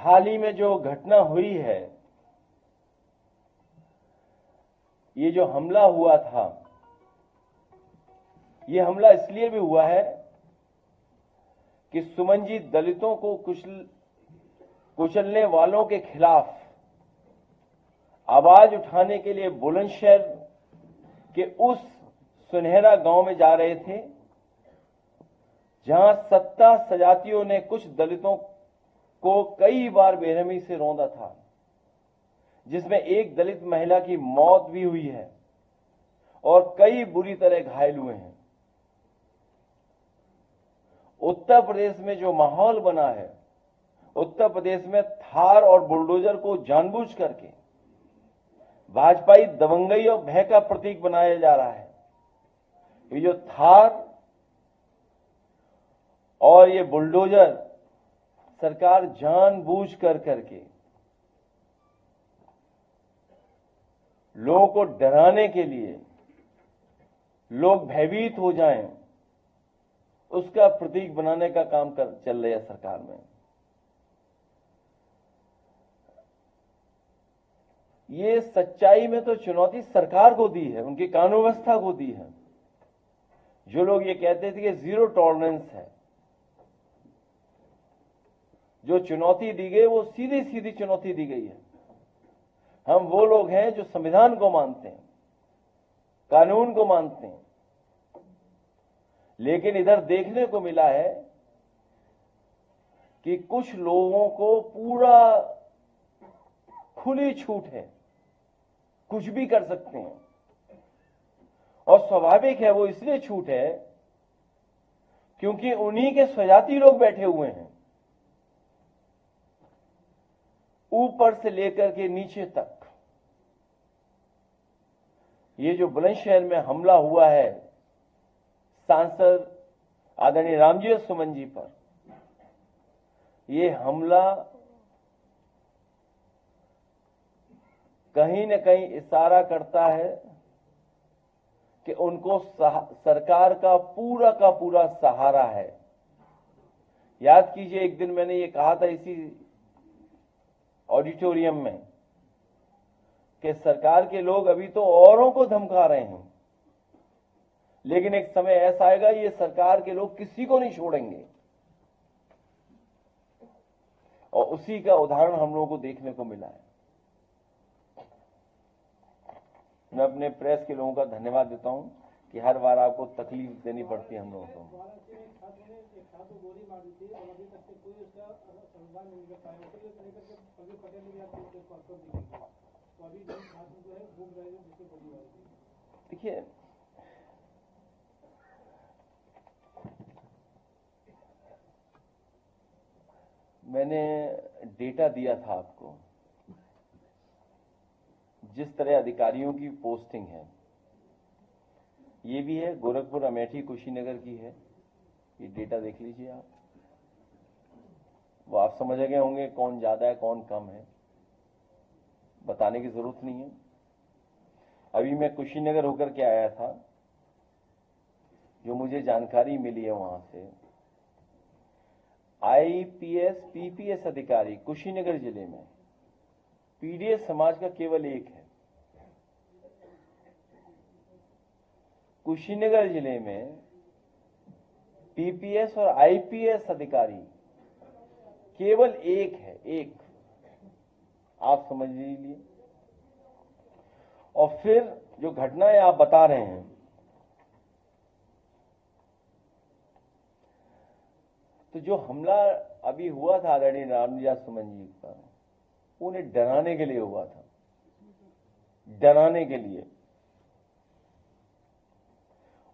हाल ही में जो घटना हुई है, ये जो हमला हुआ था, ये हमला इसलिए भी हुआ है कि सुमन जी दलितों को कुचलने वालों के खिलाफ आवाज उठाने के लिए बुलंदशहर के उस सुनहरा गांव में जा रहे थे, जहां सत्ता सजातियों ने कुछ दलितों को कई बार बेरहमी से रौंदा था, जिसमें एक दलित महिला की मौत भी हुई है और कई बुरी तरह घायल हुए हैं। उत्तर प्रदेश में जो माहौल बना है, उत्तर प्रदेश में थार और बुलडोजर को जानबूझ करके भाजपाई दबंगई और भय का प्रतीक बनाया जा रहा है। ये जो थार और ये बुलडोजर सरकार जानबूझ करके लोगों को डराने के लिए, लोग भयभीत हो जाएं, उसका प्रतीक बनाने का काम चल रहा है सरकार में। ये सच्चाई में तो चुनौती सरकार को दी है, उनकी कानून व्यवस्था को दी है। जो लोग ये कहते थे कि जीरो टॉलरेंस है, जो चुनौती दी गई वो सीधी सीधी चुनौती दी गई है। हम वो लोग हैं जो संविधान को मानते हैं, कानून को मानते हैं, लेकिन इधर देखने को मिला है कि कुछ लोगों को पूरा खुली छूट है, कुछ भी कर सकते हैं। और स्वाभाविक है, वो इसलिए छूट है क्योंकि उन्हीं के स्वजाती लोग बैठे हुए हैं, ऊपर से लेकर के नीचे तक। ये जो बुलंदशहर में हमला हुआ है सांसद आदरणीय रामजी सुमन जी पर, ये हमला कहीं न कहीं इशारा करता है कि उनको सरकार का पूरा सहारा है। याद कीजिए, एक दिन मैंने ये कहा था इसी ऑडिटोरियम में कि सरकार के लोग अभी तो औरों को धमका रहे हैं, लेकिन एक समय ऐसा आएगा ये सरकार के लोग किसी को नहीं छोड़ेंगे। और उसी का उदाहरण हम लोगों को देखने को मिला है। मैं अपने प्रेस के लोगों का धन्यवाद देता हूं कि हर बार आपको तकलीफ देनी पड़ती है हम लोगों को। देखिए, मैंने डेटा दिया था आपको, जिस तरह अधिकारियों की पोस्टिंग है, ये भी है गोरखपुर, अमेठी, कुशीनगर की है। ये डेटा देख लीजिए आप, वो आप समझ गए होंगे कौन ज्यादा है कौन कम है, बताने की जरूरत नहीं है। अभी मैं कुशीनगर होकर के आया था, जो मुझे जानकारी मिली है वहां से, आईपीएस पीपीएस अधिकारी कुशीनगर जिले में पीडीएस समाज का केवल एक है। कुशीनगर जिले में पीपीएस और आईपीएस अधिकारी केवल एक है, एक, आप समझ लीजिए। और फिर जो घटनाएं आप बता रहे हैं, तो जो हमला अभी हुआ था आदरणीय रामजी सुमन जी का, उन्हें डराने के लिए हुआ था, डराने के लिए।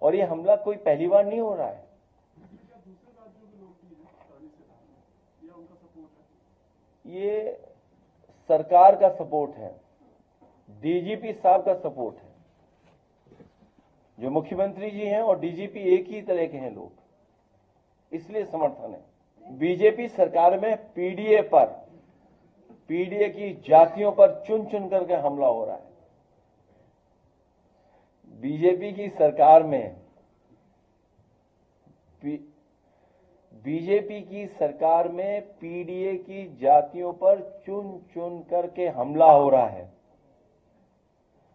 और ये हमला कोई पहली बार नहीं हो रहा है। ये सरकार का सपोर्ट है, डीजीपी साहब का सपोर्ट है। जो मुख्यमंत्री जी हैं और डीजीपी एक ही तरह के हैं लोग, इसलिए समर्थन है। बीजेपी सरकार में पीडीए की जातियों पर चुन चुन करके हमला हो रहा है। बीजेपी की सरकार में बीजेपी की सरकार में पीडीए की जातियों पर चुन चुन करके हमला हो रहा है।